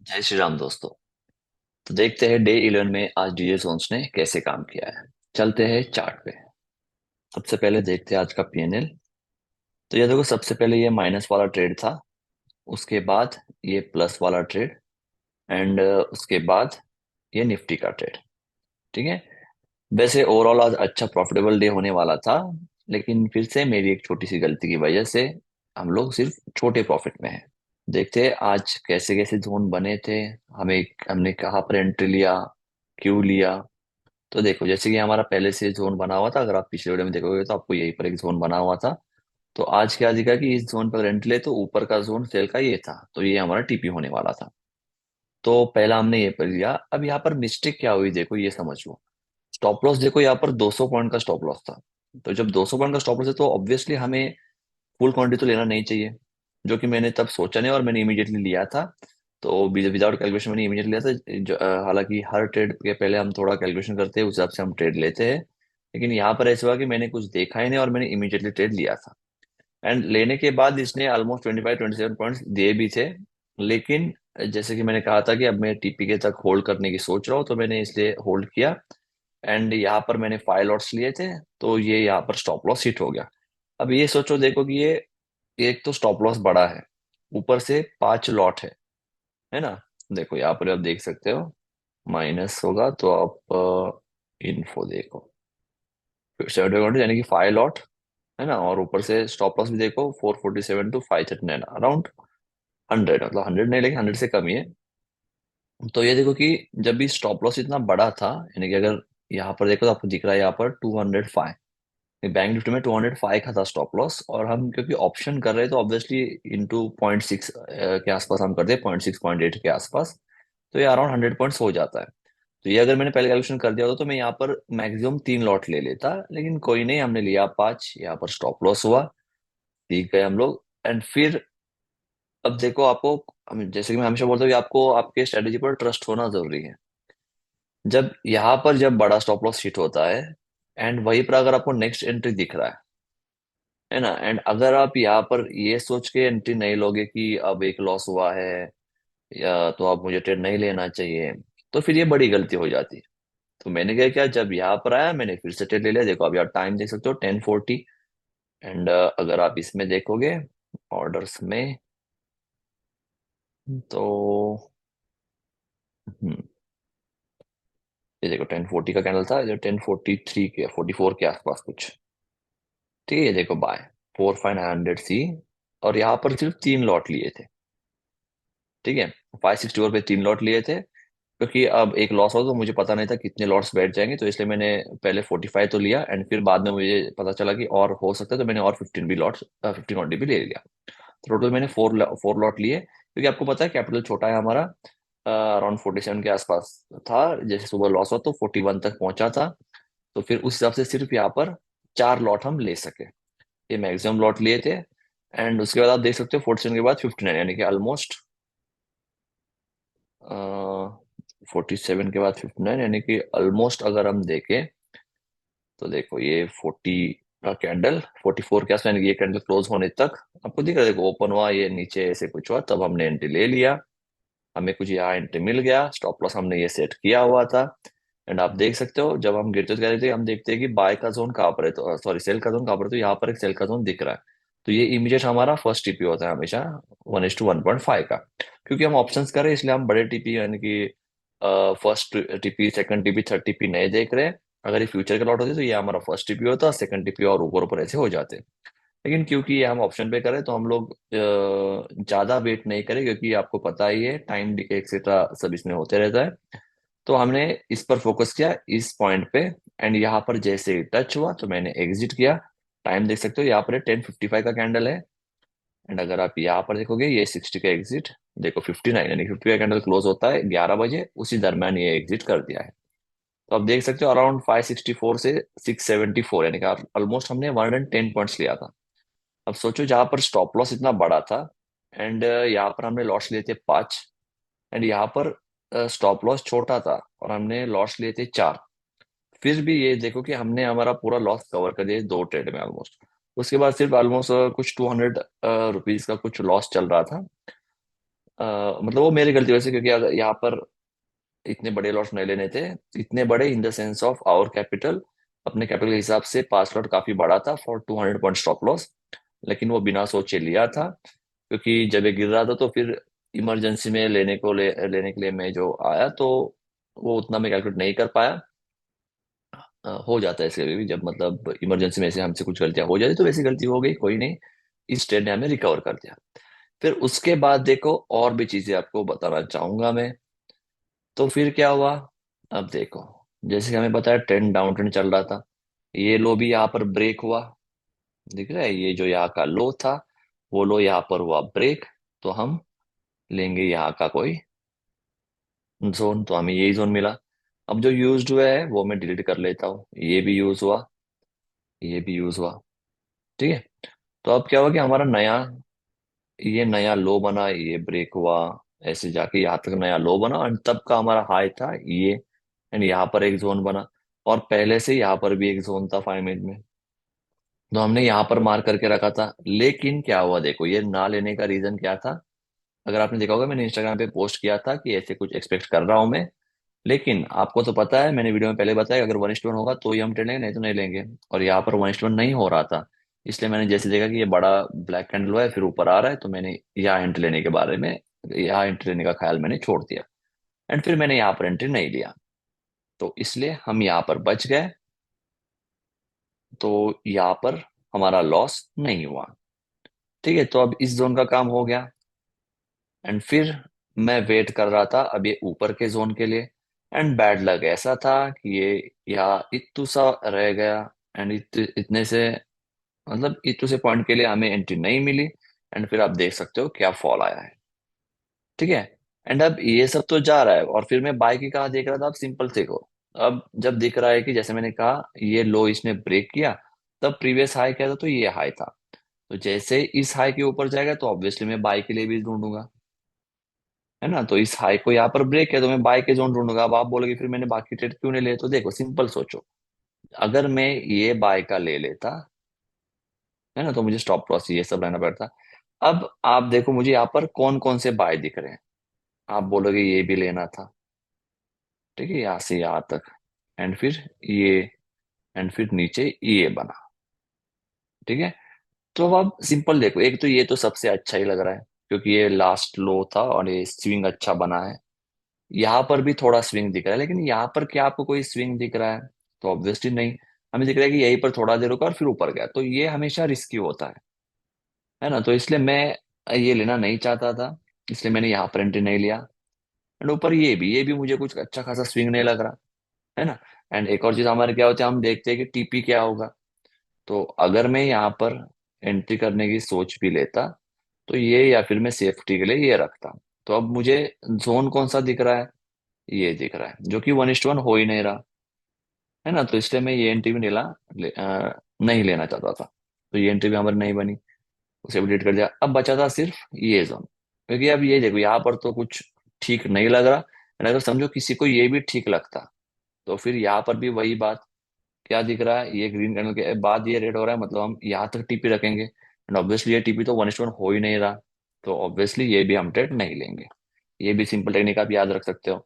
जय श्री राम दोस्तों। तो देखते हैं डे 11 में आज डीजे सोन्स ने कैसे काम किया है। चलते हैं चार्ट पे। सबसे पहले देखते हैं आज का पीएनएल। तो ये देखो, सबसे पहले ये माइनस वाला ट्रेड था। उसके बाद ये प्लस वाला ट्रेड। एंड उसके बाद ये निफ्टी का ट्रेड। ठीक है। वैसे ओवरऑल आज अच्छा प्रॉफिटेबल डे होने वाला था, लेकिन फिर से मेरी एक छोटी सी गलती की वजह से हम लोग सिर्फ छोटे प्रॉफिट में हैं। देखते हैं आज कैसे कैसे जोन बने थे। हमें हमने कहाँ पर एंट्री लिया, क्यों लिया। तो देखो, जैसे कि हमारा पहले से जोन बना हुआ था, अगर आप पिछले वीडियो में देखोगे तो आपको यहीं पर एक जोन बना हुआ था। तो आज क्या दिखा कि इस जोन पर एंट्री ले तो ऊपर का जोन सेल का ये था, तो ये हमारा टीपी होने वाला था। तो पहला हमने ये पर लिया। अब यहाँ पर मिस्टेक क्या हुई देखो, ये समझ लो। स्टॉप लॉस देखो, यहाँ पर 200 पॉइंट का स्टॉप लॉस था। तो जब 200 पॉइंट का स्टॉप लॉस है तो ऑब्वियसली हमें फुल क्वांटिटी तो लेना नहीं चाहिए, जो कि मैंने तब सोचा नहीं और मैंने इमीडिएटली लिया था। तो विदाउट कैलकुलेशन मैंने इमीडिएटली लिया था। हालांकि हर ट्रेड के पहले हम थोड़ा कैलकुलेशन करते हैं, उस हिसाब से हम ट्रेड लेते हैं। लेकिन यहाँ पर ऐसा हुआ कि मैंने कुछ देखा ही नहीं और मैंने इमीडिएटली ट्रेड लिया था। एंड लेने के बाद इसने ऑलमोस्ट 25-27 पॉइंट्स दिए भी थे। लेकिन जैसे कि मैंने कहा था कि अब मैं टीपी के तक होल्ड करने की सोच रहा हूँ, तो मैंने इसलिए होल्ड किया। एंड यहाँ पर मैंने 5 लॉट्स लिए थे, तो ये यहाँ पर स्टॉप लॉस हिट हो गया। अब ये सोचो देखो कि ये एक तो स्टॉप लॉस बड़ा है, ऊपर से 5 लॉट है ना। देखो यहाँ पर आप देख सकते हो, माइनस होगा तो आप इन्फो देखो, 70 यानी कि 5 लॉट है ना। और ऊपर से स्टॉप लॉस भी देखो, 447 to 539, अराउंड 100, मतलब 100 नहीं लेकिन 100 से कम ही है। तो ये देखो कि जब भी स्टॉप लॉस इतना बड़ा था, यानी कि अगर यहाँ पर देखो तो आपको दिख रहा है यहाँ पर 205। बैंक निफ्टी में 205 का था स्टॉप लॉस, और हम क्योंकि ऑप्शन कर रहे हैं तो ऑब्वियसली इंटू 0.6 के आसपास हम करते हैं, 0.6 0.8 के आसपास। तो ये अराउंड 100 पॉइंट्स हो जाता है। तो ये अगर मैंने पहले कैलकुलेशन कर दिया होता तो मैं यहाँ पर मैक्सिमम 3 लॉट ले लेता, लेकिन कोई नहीं, हमने लिया 5, यहाँ पर स्टॉप लॉस हुआ, ठीक है हम लोग। एंड फिर अब देखो आपको, जैसे कि मैं हमेशा बोलता हूँ कि आपको आपके स्ट्रेटेजी पर ट्रस्ट होना जरूरी है। जब यहाँ पर जब बड़ा स्टॉप लॉस हिट होता है, एंड वहीं पर अगर आपको नेक्स्ट एंट्री दिख रहा है ना, एंड अगर आप यहाँ पर ये सोच के एंट्री नहीं लोगे कि अब एक लॉस हुआ है या तो अब मुझे ट्रेड नहीं लेना चाहिए, तो फिर ये बड़ी गलती हो जाती है। तो मैंने क्या किया, जब यहाँ पर आया मैंने फिर से ट्रेड ले लिया। देखो, अब यार टाइम देख सकते हो 10:40। एंड अगर आप इसमें देखोगे ऑर्डर्स में, तो हम्म, ये देखो 10:40 का कैंडल था, जो 10:43 के 44 के आसपास कुछ। ठीक है, ये देखो बाय 4500 सी। और यहाँ पर सिर्फ 3 लॉट लिए थे। ठीक है, 564 पे 3 लॉट लिए थे, क्योंकि अब एक लॉस हो तो मुझे पता नहीं था कितने लॉट्स बैठ जाएंगे, तो इसलिए मैंने पहले 45 तो लिया, एंड फिर बाद में मुझे पता चला कि और हो सकता है, तो मैंने और 15 भी ले लिया। टोटल मैंने फोर लॉट लिए, क्योंकि आपको पता है कैपिटल छोटा है हमारा, अराउंड 47 के आसपास था। जैसे सुबह लॉस हुआ तो 41 तक पहुंचा था। तो फिर उस हिसाब से सिर्फ यहाँ पर 4 लॉट हम ले सके, ये मैक्सिमम लॉट लिए थे। एंड उसके बाद आप देख सकते हो 47 के बाद 59, यानी कि ऑलमोस्ट 47 के बाद 59, यानी कि ऑलमोस्ट अगर हम देखें तो देखो ये 40 का कैंडल 44 के आसपास, यानी कि ये कैंडल क्लोज होने तक आपको दिख रहा है। देखो ओपन हुआ, ये नीचे ऐसे कुछ हुआ, तब हमने एंट्री ले लिया। हमें कुछ यहाँ एंट्री मिल गया, स्टॉप लॉस हमने ये सेट किया हुआ था। एंड आप देख सकते हो जब हम गिरते तो क्या देखते हैं, हम देखते हैं कि बाय का जोन कहाँ पर है, तो सॉरी सेल का जोन कहाँ पर है, तो यहाँ पर एक सेल का जोन दिख रहा है। तो ये इमीडिएट हमारा फर्स्ट टीपी होता है हमेशा 1:1.5 का। क्योंकि हम ऑप्शंस कर रहे हैं इसलिए हम बड़े टीपी, यानी कि first TP, second TP, third TP नहीं देख रहे हैं। अगर ये फ्यूचर के लॉट होते तो ये हमारा फर्स्ट टीपी होता, सेकंड टीपी और ऊपर ऊपर ऐसे हो जाते। लेकिन क्योंकि ये हम ऑप्शन पे करें तो हम लोग ज्यादा वेट नहीं करें, क्योंकि आपको पता ही है टाइम एक्सेट्रा सब इसमें होते रहता है। तो हमने इस पर फोकस किया, इस पॉइंट पे। एंड यहाँ पर जैसे टच हुआ तो मैंने एग्जिट किया। टाइम देख सकते हो यहाँ पर 10:55 का कैंडल है। एंड अगर आप यहाँ पर देखोगे ये 60 का एग्जिट, देखो 59, यानी 50 का कैंडल क्लोज होता है 11 बजे, उसी दरम्यान ये एग्जिट कर दिया है। तो आप देख सकते हो अराउंड 564 से 674, यानी कि ऑलमोस्ट हमने 110 पॉइंट्स लिया था। अब सोचो जहां पर स्टॉप लॉस इतना बड़ा था, एंड यहाँ पर हमने लॉस लिए थे 5, एंड यहाँ पर स्टॉप लॉस छोटा था और हमने लॉस लिए थे 4। फिर भी ये देखो कि हमने हमारा पूरा लॉस कवर कर दिया 2 ट्रेड में ऑलमोस्ट। उसके बाद सिर्फ ऑलमोस्ट कुछ 200 रुपीज का कुछ लॉस चल रहा था। मतलब वो मेरी गलती वजह से, क्योंकि अगर यहाँ पर इतने बड़े लॉट्स नहीं लेने थे। इतने बड़े in the sense of our capital, अपने कैपिटल के हिसाब से 5 लॉट काफी बड़ा था फॉर 200 पॉइंट स्टॉप लॉस। लेकिन वो बिना सोचे लिया था, क्योंकि जब ये गिर रहा था तो फिर इमरजेंसी में लेने के लिए मैं जो आया, तो वो उतना मैं कैलकुलेट नहीं कर पाया। हो जाता है इसके भी, जब मतलब इमरजेंसी में से हमसे कुछ गलतियां हो जाती तो वैसी गलती हो गई, कोई नहीं। इस ट्रेड ने हमें रिकवर कर दिया। फिर उसके बाद देखो और भी चीजें आपको बताना चाहूंगा मैं। तो फिर क्या हुआ, अब देखो, जैसे कि हमें पता है ट्रेंड डाउन ट्रेंड चल रहा था। ये लो भी यहाँ पर ब्रेक हुआ, दिख रहा है, ये जो यहाँ का लो था वो लो यहाँ पर हुआ ब्रेक। तो हम लेंगे यहाँ का कोई जोन, तो हमें यही जोन मिला। अब जो यूज्ड हुआ है वो मैं डिलीट कर लेता हूँ, ये भी यूज हुआ, ये भी यूज हुआ। ठीक है। तो अब क्या हुआ कि हमारा नया, ये नया लो बना, ये ब्रेक हुआ, ऐसे जाके यहाँ तक नया लो बना, और तब का हमारा हाई था ये। एंड यहाँ पर एक जोन बना, और पहले से यहाँ पर भी एक जोन था 5 मिनट में। तो हमने यहाँ पर मार्क करके रखा था, लेकिन क्या हुआ देखो, ये ना लेने का रीजन क्या था। अगर आपने देखा होगा, मैंने इंस्टाग्राम पे पोस्ट किया था कि ऐसे कुछ एक्सपेक्ट कर रहा हूं मैं। लेकिन आपको तो पता है, मैंने वीडियो में पहले बताया, अगर 1:1 होगा तो ही हम ट्रेड लेंगे, नहीं तो नहीं लेंगे। और यहाँ पर 1:1 नहीं हो रहा था, इसलिए मैंने जैसे देखा कि ये बड़ा ब्लैक कैंडल हुआ है फिर ऊपर आ रहा है, तो मैंने यहाँ एंट्री लेने के बारे में, यहाँ एंट्री लेने का ख्याल मैंने छोड़ दिया। एंड फिर मैंने यहाँ पर एंट्री नहीं लिया, तो इसलिए हम यहाँ पर बच गए। तो यहाँ पर हमारा लॉस नहीं हुआ। ठीक है, तो अब इस जोन का काम हो गया। एंड फिर मैं वेट कर रहा था अब ये ऊपर के जोन के लिए। एंड बैड लक ऐसा था कि ये यहाँ इतू सा रह गया। एंड इतने से, मतलब इतू से पॉइंट के लिए हमें एंट्री नहीं मिली। एंड फिर आप देख सकते हो क्या फॉल आया है। ठीक है। एंड अब ये सब तो जा रहा है, और फिर मैं बाय की कहा देख रहा था, अब सिंपल देखो। अब जब दिख रहा है कि जैसे मैंने कहा ये लो इसने ब्रेक किया, तब प्रीवियस हाई क्या था, तो ये हाई था। तो जैसे इस हाई के ऊपर जाएगा तो ऑब्वियसली मैं बाय के लिए भी ढूंढूंगा, है ना। तो इस हाई को यहाँ पर ब्रेक है तो मैं बाय के जोन ढूंढूंगा। अब आप बोलोगे फिर मैंने बाकी ट्रेड क्यों नहीं लिए, तो देखो सिंपल सोचो। अगर मैं ये बाय का ले लेता, है ना, तो मुझे स्टॉप लॉस ये सब रहना पड़ता। अब आप देखो मुझे यहाँ पर कौन कौन से बाय दिख रहे हैं। आप बोलोगे ये भी लेना था, ठीक है, यहाँ से यहाँ तक। एंड फिर ये, एंड फिर नीचे ये बना। ठीक है। तो अब आप सिंपल देखो, एक तो ये तो सबसे अच्छा ही लग रहा है, क्योंकि ये लास्ट लो था और ये स्विंग अच्छा बना है। यहाँ पर भी थोड़ा स्विंग दिख रहा है, लेकिन यहाँ पर क्या आपको कोई स्विंग दिख रहा है, तो ऑब्वियसली नहीं। हमें दिख रहा है कि यहीं पर थोड़ा देर रुका और फिर ऊपर गया, तो ये हमेशा रिस्की होता है ना। तो इसलिए मैं ये लेना नहीं चाहता था, इसलिए मैंने यहाँ पर एंट्री नहीं लिया। एंड ऊपर ये भी मुझे कुछ अच्छा खासा स्विंग नहीं लग रहा, है ना। एंड एक और चीज हमारे क्या होता है, हम देखते हैं कि टीपी क्या होगा। तो अगर मैं यहाँ पर एंट्री करने की सोच भी लेता, तो ये, या फिर मैं सेफ्टी के लिए ये रखता। तो अब मुझे जोन कौन सा दिख रहा है, ये दिख रहा है, जो कि 1:1 हो ही नहीं रहा, है ना। तो इसलिए मैं ये एंट्री भी नहीं लेना चाहता था। तो ये एंट्री भी हमारी नहीं बनी, उसे भी डिलीट कर दिया। अब बचा था सिर्फ ये जोन, क्योंकि अब ये देखो यहाँ पर तो कुछ ठीक नहीं लग रहा। And अगर समझो किसी को ये भी ठीक लगता, तो फिर यहाँ पर भी वही बात, क्या दिख रहा है, ये ग्रीन कैंडल के बाद ये रेड हो रहा है, मतलब हम यहाँ तक टीपी रखेंगे। एंड ऑब्वियसली ये टीपी तो 1:1 हो ही नहीं रहा, तो ऑब्वियसली ये भी हम ट्रेड नहीं लेंगे। ये भी सिंपल टेक्निक आप याद रख सकते हो।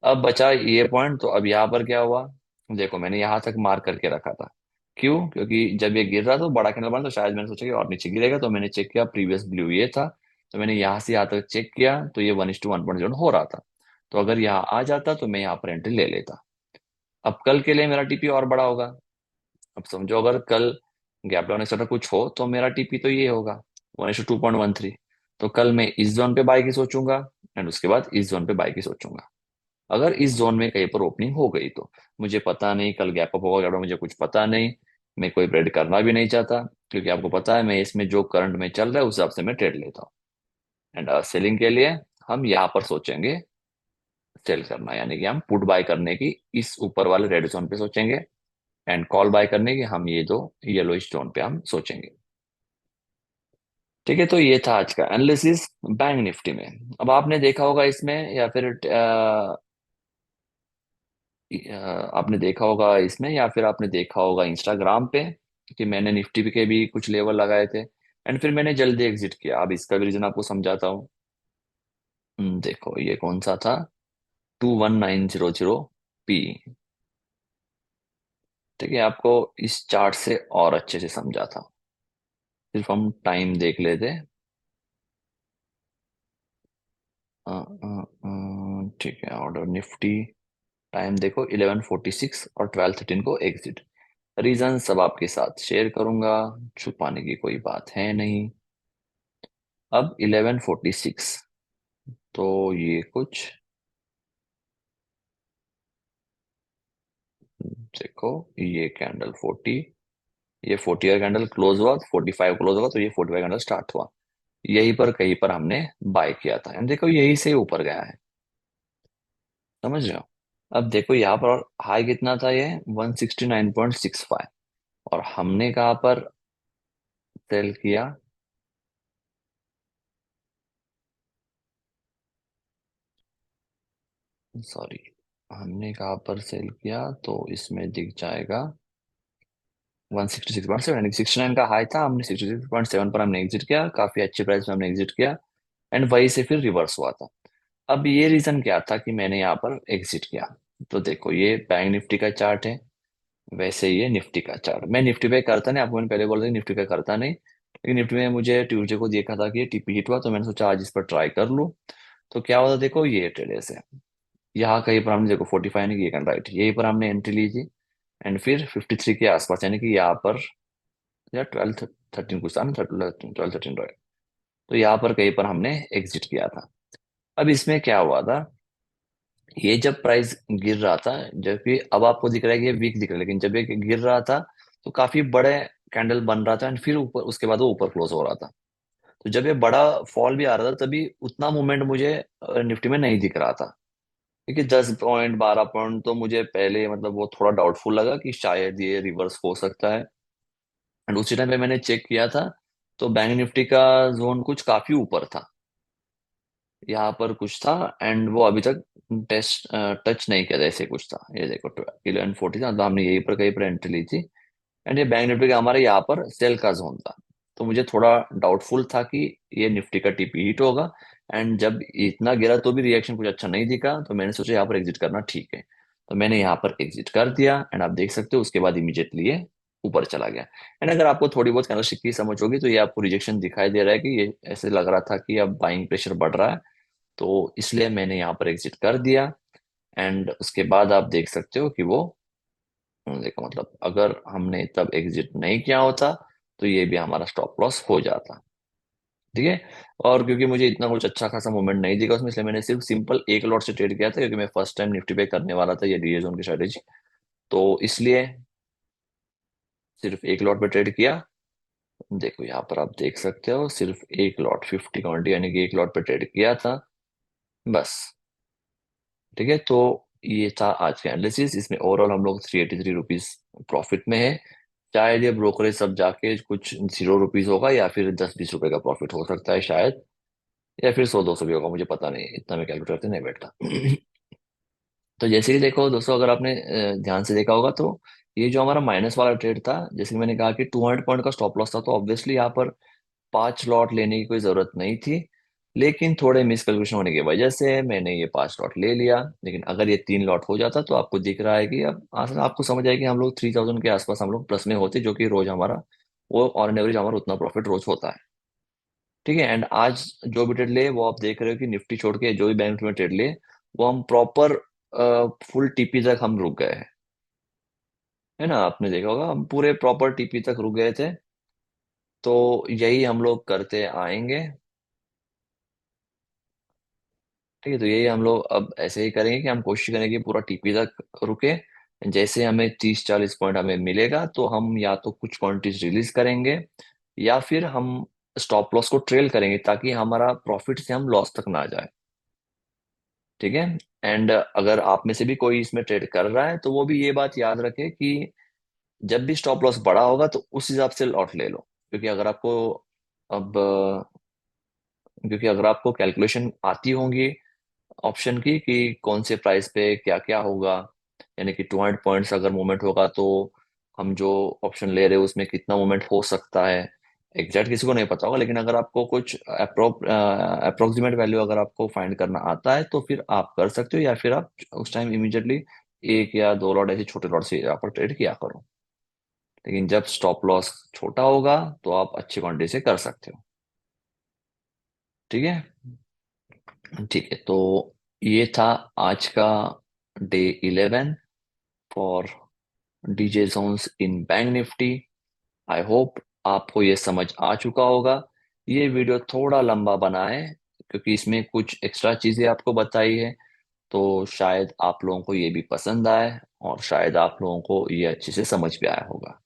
अब बचा ये पॉइंट, तो अब यहाँ पर क्या हुआ, देखो मैंने यहाँ तक मार्क करके रखा था। क्यों, क्योंकि जब ये गिर रहा तो बड़ा कैंडल बना, तो शायद मैंने सोचा कि और नीचे गिरेगा, तो मैंने चेक किया प्रीवियस ब्लू ये था। तो मैंने यहाँ से यहाँ तक चेक किया, तो ये 1:1.0 हो रहा था। तो अगर यहाँ आ जाता तो मैं यहाँ पर एंट्री ले लेता। अब कल के लिए मेरा टीपी और बड़ा होगा। अब समझो अगर कल गैप डाउन एक्सेट्रा कुछ हो तो मेरा टीपी तो ये होगा 1:2.13। तो कल मैं इस जोन पे बाय की सोचूंगा, एंड उसके बाद इस जोन पे बाय की सोचूंगा। अगर इस जोन में कहीं पर ओपनिंग हो गई तो, मुझे पता नहीं कल गैप अप होगा क्या, मुझे कुछ पता नहीं। मैं कोई ट्रेड करना भी नहीं चाहता, क्योंकि आपको पता है मैं इसमें जो करंट में चल रहा है उस हिसाब से मैं ट्रेड लेता हूँ। एंड सेलिंग के लिए हम यहाँ पर सोचेंगे सेल करना, यानी कि हम पुट बाय करने की इस ऊपर वाले रेड जोन पे सोचेंगे। एंड कॉल बाय करने की हम ये दो येलो स्टोन पे हम सोचेंगे। ठीक है, तो ये था आज का एनालिसिस बैंक निफ्टी में। अब आपने देखा होगा इसमें, या फिर आपने देखा होगा इसमें, या फिर आपने देखा होगा इंस्टाग्राम पे कि मैंने निफ्टी के भी कुछ लेवल लगाए थे, एंड फिर मैंने जल्दी एग्जिट किया। अब इसका भी रीजन आपको समझाता हूँ। देखो ये कौन सा था, 21900 पी। ठीक है, आपको इस चार्ट से और अच्छे से समझा था, सिर्फ हम टाइम देख लेते। ठीक है, ऑर्डर निफ्टी, टाइम देखो 11:46 और 12:13 को एग्जिट। रीजन सब आपके साथ शेयर करूंगा, छुपाने की कोई बात है नहीं। अब 11:46, तो ये कुछ, देखो ये कैंडल 40, ये 40 का कैंडल क्लोज हुआ, 45 क्लोज हुआ, तो ये 45 कैंडल स्टार्ट हुआ। यहीं पर कहीं पर हमने बाय किया था, एंड देखो यही से ऊपर गया है। समझ रहे हो? अब देखो यहाँ पर हाई कितना था, ये 169.65, और हमने कहाँ पर सेल किया, सॉरी, हमने कहाँ पर सेल किया, तो इसमें दिख जाएगा 166.7, यानी 69 का हाई था, हमने 66.7 पर हमने एग्जिट किया, काफी अच्छे प्राइस में हमने एग्जिट किया, एंड वहीं से फिर रिवर्स हुआ था। अब ये रीजन क्या था कि मैंने यहाँ पर एग्जिट किया, तो देखो ये बैंक निफ्टी का चार्ट है, वैसे ये निफ्टी का चार्ट, मैं निफ्टी पे करता नहीं, आपको मैंने पहले बोला था निफ्टी पे करता नहीं, लेकिन निफ्टी में मुझे ट्यूसडे को देखा था कि ये टीपी हिट हुआ, तो मैंने सोचा आज इस पर ट्राई कर लूँ। तो क्या हुआ था, देखो ये ट्रेड ऐसे, यहाँ कहीं पर हमने देखो 45 यानी कि ये राइट, यहीं पर हमने एंट्री ली थी, एंड फिर 53 के आसपास, यानी कि यहाँ पर, या 12-13 कुछ था ना, 12-13 रहा, तो यहाँ पर कहीं पर हमने एग्जिट किया था। अब इसमें क्या हुआ था, ये जब प्राइस गिर रहा था, जबकि अब आपको दिख रहा है कि ये वीक दिख रहा है, लेकिन जब ये गिर रहा था तो काफी बड़े कैंडल बन रहा था, एंड फिर ऊपर उसके बाद वो ऊपर क्लोज हो रहा था। तो जब ये बड़ा फॉल भी आ रहा था, तभी उतना मूवमेंट मुझे निफ्टी में नहीं दिख रहा था, क्योंकि 10 पॉइंट 12 पॉइंट तो मुझे पहले मतलब वो थोड़ा डाउटफुल लगा कि शायद ये रिवर्स हो सकता है। एंड उसी टाइम पे मैंने चेक किया था, तो बैंक निफ्टी का जोन कुछ काफी ऊपर था, यहाँ पर कुछ था, एंड वो अभी तक टेस्ट टच नहीं किया था, ऐसे कुछ था। ये देखो 11:40 था, तो हमने यहीं पर कहीं पर एंट्री ली थी, एंड ये बैंक निफ्टी का हमारे यहाँ पर सेल का जोन था। तो मुझे थोड़ा डाउटफुल था कि ये निफ्टी का टीपी हिट होगा, एंड जब इतना गिरा तो भी रिएक्शन कुछ अच्छा नहीं दिखा, तो मैंने सोचा यहाँ पर एग्जिट करना ठीक है, तो मैंने यहाँ पर एग्जिट कर दिया, एंड आप देख सकते हो उसके बाद इमीडिएटली ये ऊपर चला गया। एंड अगर आपको थोड़ी बहुत कैंडलस्टिक की समझ होगी, तो ये आपको रिजेक्शन दिखाई दे रहा है कि ये ऐसे लग रहा था कि अब बाइंग प्रेशर बढ़ रहा है, तो इसलिए मैंने यहाँ पर एग्जिट कर दिया। एंड उसके बाद आप देख सकते हो कि वो, देखो मतलब अगर हमने तब एग्जिट नहीं किया होता, तो ये भी हमारा स्टॉप लॉस हो जाता। ठीक है, और क्योंकि मुझे इतना कुछ अच्छा खासा मूवमेंट नहीं दिखा उसमें, इसलिए मैंने सिर्फ सिंपल एक लॉट से ट्रेड किया था, क्योंकि मैं फर्स्ट टाइम निफ्टी पे करने वाला था ये डीए जोन की स्ट्रेटेजी, तो इसलिए सिर्फ एक लॉट पे ट्रेड किया। देखो यहाँ पर आप देख सकते हो, सिर्फ एक लॉट 50 क्वांटिटी, यानी कि एक लॉट पे ट्रेड किया था बस। ठीक है, तो ये था आज का एनालिसिस, इसमें ओवरऑल हम लोग 383 रुपीज प्रॉफिट में है। शायद ये ब्रोकरेज सब जाके कुछ 0 रुपीज होगा, या फिर 10-20 रुपए का प्रॉफिट हो सकता है शायद, या फिर 100-200 भी होगा, मुझे पता नहीं, इतना मैं कैलकुलेट करते नहीं बैठता। तो जैसे कि देखो दोस्तों, अगर आपने ध्यान से देखा होगा, तो ये जो हमारा माइनस वाला ट्रेड था, जैसे कि मैंने कहा कि 200 पॉइंट का स्टॉप लॉस था, तो ऑब्वियसली यहाँ पर 5 लॉट लेने की कोई जरूरत नहीं थी, लेकिन थोड़े मिसकैलकुलेशन होने की वजह से मैंने ये 5 लॉट ले लिया। लेकिन अगर ये 3 लॉट हो जाता, तो आपको दिख रहा है कि अब आसान आपको समझ आएगी, हम लोग 3000 के आसपास हम लोग प्लस में होते, जो कि रोज हमारा, वो ऑन एवरेज हमारा उतना प्रॉफिट रोज होता है। ठीक है, एंड आज जो भी ट्रेड लिए, वो आप देख रहे हो कि निफ्टी छोड़ के जो भी बैंक में ट्रेड लिए, वो हम प्रॉपर फुल टीपी तक हम रुक गए हैं। है ना, आपने देखा होगा हम पूरे प्रॉपर टीपी तक रुक गए थे, तो यही हम लोग करते आएंगे। ठीक है, तो यही हम लोग अब ऐसे ही करेंगे कि हम कोशिश करेंगे कि पूरा टीपी तक रुके। जैसे हमें 30-40 पॉइंट हमें मिलेगा, तो हम या तो कुछ क्वांटिटीज रिलीज करेंगे, या फिर हम स्टॉप लॉस को ट्रेल करेंगे, ताकि हमारा प्रॉफिट से हम लॉस तक ना जाए। ठीक है, एंड अगर आप में से भी कोई इसमें ट्रेड कर रहा है, तो वो भी ये बात याद रखे कि जब भी स्टॉप लॉस बड़ा होगा, तो उस हिसाब से लॉट ले लो, क्योंकि अगर आपको अब क्योंकि अगर आपको कैलकुलेशन आती होंगी ऑप्शन की कि कौन से प्राइस पे क्या क्या होगा, यानी कि 200 पॉइंट्स अगर मूवमेंट होगा, तो हम जो ऑप्शन ले रहे हैं उसमें कितना मूवमेंट हो सकता है, एग्जैक्ट किसी को नहीं पता होगा, लेकिन अगर आपको कुछ अप्रोक्सीमेट वैल्यू अगर आपको फाइंड करना आता है तो फिर आप कर सकते हो, या फिर आप उस टाइम इमीडिएटली एक या दो लॉट ऐसे छोटे लॉट से यहाँ पर ट्रेड किया करो। लेकिन जब स्टॉप लॉस छोटा होगा तो आप अच्छी क्वांटिटी से कर सकते हो। ठीक है। ठीक है, तो ये था आज का day 11 for DJ Jones in bank Nifty. I hope आपको ये समझ आ चुका होगा। ये वीडियो थोड़ा लंबा बना है क्योंकि इसमें कुछ एक्स्ट्रा चीजें आपको बताई है, तो शायद आप लोगों को ये भी पसंद आए और शायद आप लोगों को ये अच्छे से समझ भी आया होगा।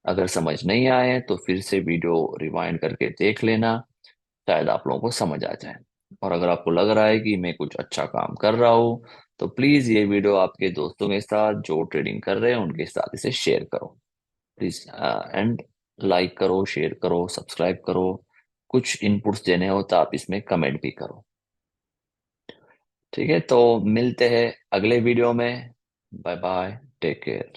अगर समझ नहीं आए तो फिर से वीडियो रिवाइंड करके देख लेना, शायद आप लोगों को समझ आ जाए। और अगर आपको लग रहा है कि मैं कुछ अच्छा काम कर रहा हूँ तो प्लीज ये वीडियो आपके दोस्तों के साथ जो ट्रेडिंग कर रहे हैं उनके साथ इसे शेयर करो प्लीज। एंड लाइक करो, शेयर करो, सब्सक्राइब करो। कुछ इनपुट्स देने हो तो आप इसमें कमेंट भी करो। ठीक है, तो मिलते हैं अगले वीडियो में। Bye bye, take care.